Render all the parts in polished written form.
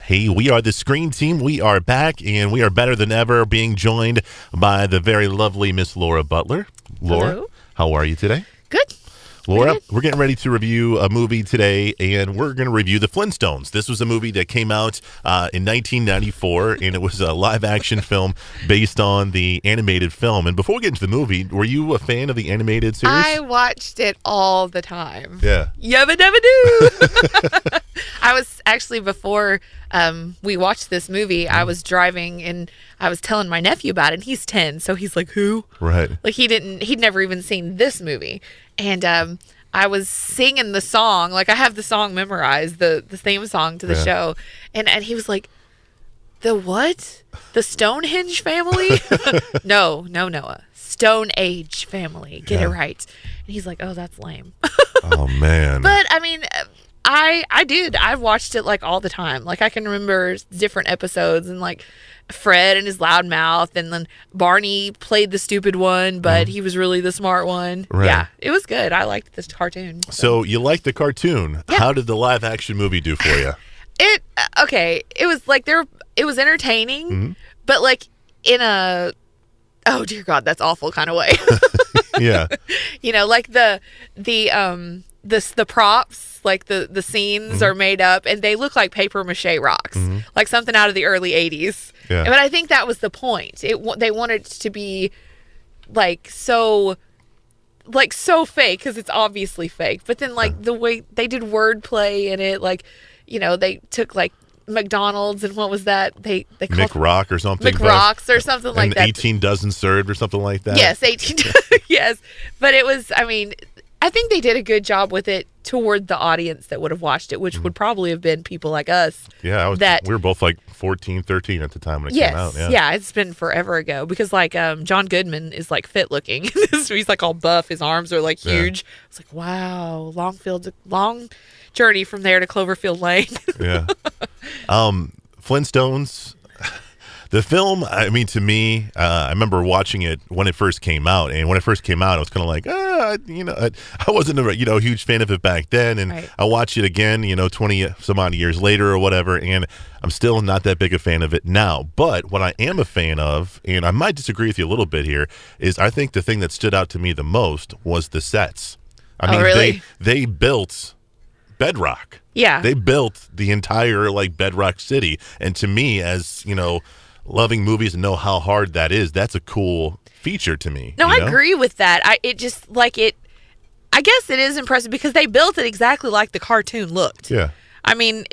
Hey, we are the Screen Team. We are back, and we are better than ever, being joined by the very lovely Miss Laura Butler. Laura, hello. How are you today? Good. Laura, we're getting ready to review a movie today, and we're going to review The Flintstones. This was a movie that came out in 1994, and it was a live-action film based on the animated film. And before we get into the movie, were you a fan of the animated series? I watched it all the time. Yeah. Yabba dabba doo. I was actually, before we watched this movie, I was driving and I was telling my nephew about it, and he's 10, so he's like, who? Right. Like, he'd never even seen this movie. And I was singing the song, like I have the song memorized, the theme song to the show. And he was like, the what? The Stonehenge family? No, Noah. Stone Age family. Get it right. And he's like, oh, that's lame. Oh, man. But, I mean, I did. I watched it, like, all the time. Like, I can remember different episodes and, like, Fred and his loud mouth, and then Barney played the stupid one, but he was really the smart one. Right. Yeah, it was good. I liked this cartoon. So you liked the cartoon. Yeah. How did the live-action movie do for you? It was like it was entertaining, but like in a, oh dear God, that's awful kind of way. Yeah. You know, like the props, like the scenes are made up and they look like paper mache rocks, like something out of the early 80s. Yeah. But I think that was the point. They wanted it to be like so fake, because it's obviously fake. But then like the way they did wordplay in it, like, you know, they took like McDonald's and what was that? They called McRock or something. McRocks or something like that. 18 dozen served or something like that. Yes, 18. Yes. But it was, I mean, I think they did a good job with it toward the audience that would have watched it, which would probably have been people like us. Yeah, we were both like 14, 13 at the time when it came out. Yeah, it's been forever ago, because like John Goodman is like fit looking. He's like all buff. His arms are like huge. It's like, wow, long journey from there to Cloverfield Lane. Yeah. Flintstones. The film, I mean, to me, I remember watching it when it first came out, and when it first came out, I was kind of like, I wasn't a huge fan of it back then, and I watched it again, 20 some odd years later or whatever, and I'm still not that big a fan of it now. But what I am a fan of, and I might disagree with you a little bit here, is I think the thing that stood out to me the most was the sets. I mean, really? They built Bedrock. Yeah. They built the entire like Bedrock City, and to me, as loving movies and know how hard that is, that's a cool feature to me. No, I agree with that. I guess it is impressive because they built it exactly like the cartoon looked. Yeah. I mean,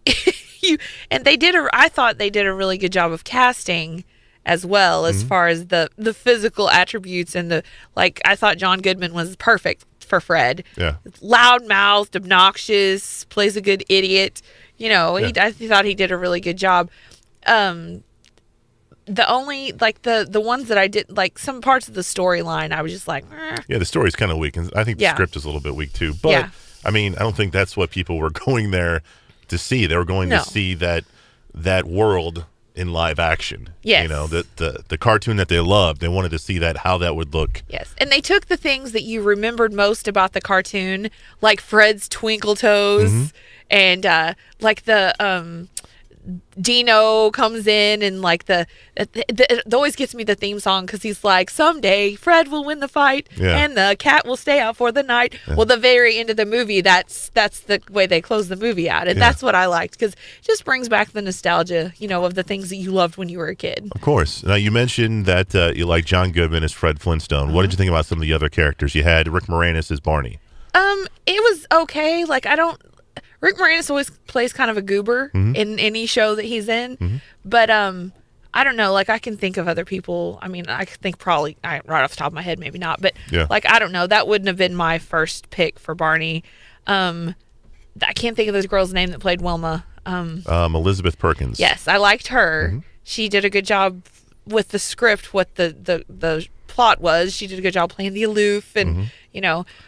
I thought they did a really good job of casting as well, as far as the physical attributes and I thought John Goodman was perfect for Fred. Yeah. Loud-mouthed, obnoxious, plays a good idiot. I thought he did a really good job. The only, the ones that I did, some parts of the storyline, I was just like, Yeah, the story's kind of weak, and I think the script is a little bit weak too. But, I mean, I don't think that's what people were going there to see. They were going to see that world in live action. Yes. The cartoon that they loved, they wanted to see how that would look. Yes, and they took the things that you remembered most about the cartoon, like Fred's twinkle toes, and Dino comes in, and it always gets me the theme song, because he's like, someday Fred will win the fight and the cat will stay out for the night. Well, the very end of the movie, that's the way they close the movie out, and that's what I liked, because it just brings back the nostalgia, of the things that you loved when you were a kid. Of course. Now, you mentioned that you like John Goodman as Fred Flintstone. What did you think about some of the other characters? You had Rick Moranis as Barney. It was okay. Rick Moranis always plays kind of a goober in any show that he's in. But I don't know. I can think of other people. I mean, I think probably, right off the top of my head, maybe not. But, I don't know. That wouldn't have been my first pick for Barney. I can't think of this girl's name that played Wilma. Elizabeth Perkins. Yes, I liked her. She did a good job with the script, what the plot was. She did a good job playing the aloof, and,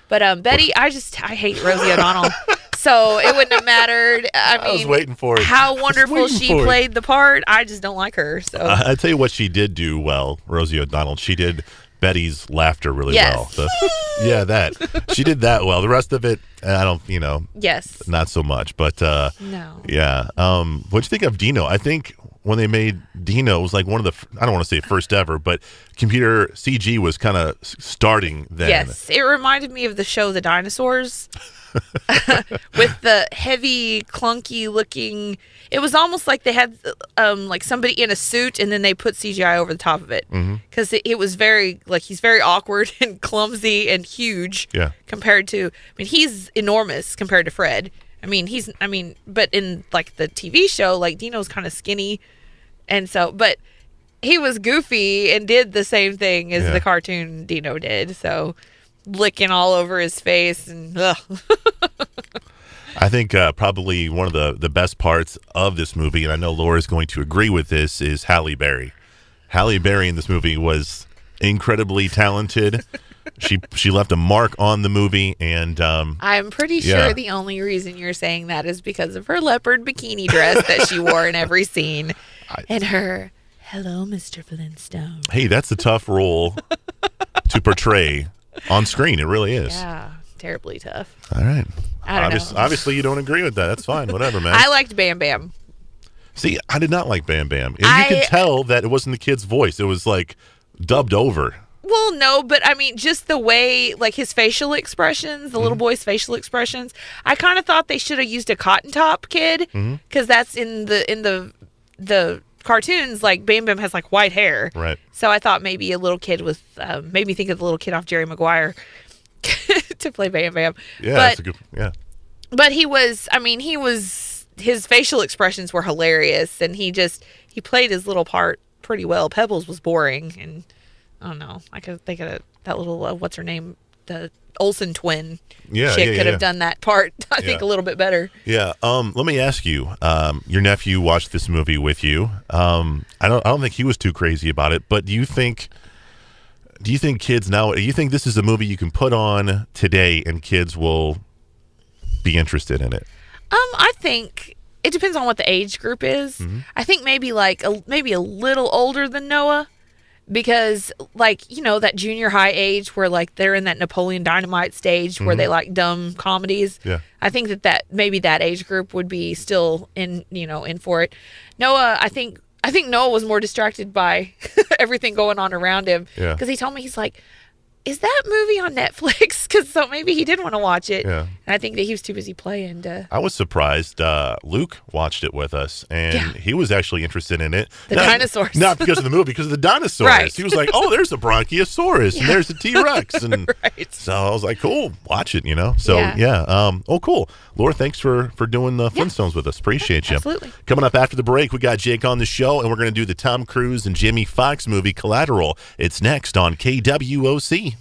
But Betty, I hate Rosie O'Donnell. So it wouldn't have mattered. I was waiting for it. How wonderful she played the part. I just don't like her. So I tell you what she did do well, Rosie O'Donnell. She did Betty's laughter really Yes. well. Yeah, that. She did that well. The rest of it, I don't, Yes. not so much. But, No. yeah. What'd you think of Dino? I think when they made Dino, it was like one of the, I don't want to say first ever, but computer CG was kind of starting then. Yes. It reminded me of the show The Dinosaurs. With the heavy, clunky looking, it was almost like they had like somebody in a suit and then they put CGI over the top of it because it was very like he's very awkward and clumsy and huge compared to, I mean, he's enormous compared to Fred. But in like the TV show, like Dino's kind of skinny, and so but he was goofy and did the same thing as the cartoon Dino did, so licking all over his face and I think probably one of the best parts of this movie, and I know Laura's going to agree with this, is Halle Berry. Halle Berry in this movie was incredibly talented. She left a mark on the movie, and I'm pretty sure the only reason you're saying that is because of her leopard bikini dress that she wore in every scene, and her "Hello, Mr. Flintstone." Hey, that's a tough role to portray on screen. It really is. Yeah, terribly tough. All right. I don't know. Obviously, you don't agree with that. That's fine. Whatever, man. I liked Bam Bam. See, I did not like Bam Bam. And you could tell that it wasn't the kid's voice. It was like dubbed over. Well, no, but I mean, just the way, like his facial expressions, the little boy's facial expressions. I kind of thought they should have used a cotton top kid because that's in the cartoons. Like Bam Bam has like white hair, right? So I thought maybe a little kid with made me think of the little kid off Jerry Maguire to play Bam Bam. Yeah, that's a good. Yeah, but he was. I mean, his facial expressions were hilarious, and he played his little part pretty well. Pebbles was boring, and I don't know. I could think of that little what's her name, the Olsen twin. Chick could have done that part. I think a little bit better. Yeah. Let me ask you. Your nephew watched this movie with you. I don't think he was too crazy about it. But do you think kids now? Do you think this is a movie you can put on today and kids will be interested in it? I think it depends on what the age group is. I think maybe maybe a little older than Noah. Because, like, that junior high age where, like, they're in that Napoleon Dynamite stage where they like dumb comedies. Yeah. I think that maybe that age group would be still in for it. Noah, I think Noah was more distracted by everything going on around him. Yeah. Because he told me, he's like, is that movie on Netflix? Because so maybe he did want to watch it. Yeah. And I think that he was too busy playing. I was surprised. Luke watched it with us, and he was actually interested in it. The dinosaurs. Not because of the movie, because of the dinosaurs. Right. He was like, oh, there's a Bronchiosaurus, and there's a T-Rex. And right. So I was like, cool, watch it, So, oh, cool. Laura, thanks for doing the Flintstones with us. Appreciate you. Absolutely. Coming up after the break, we got Jake on the show, and we're going to do the Tom Cruise and Jamie Foxx movie Collateral. It's next on KWOC.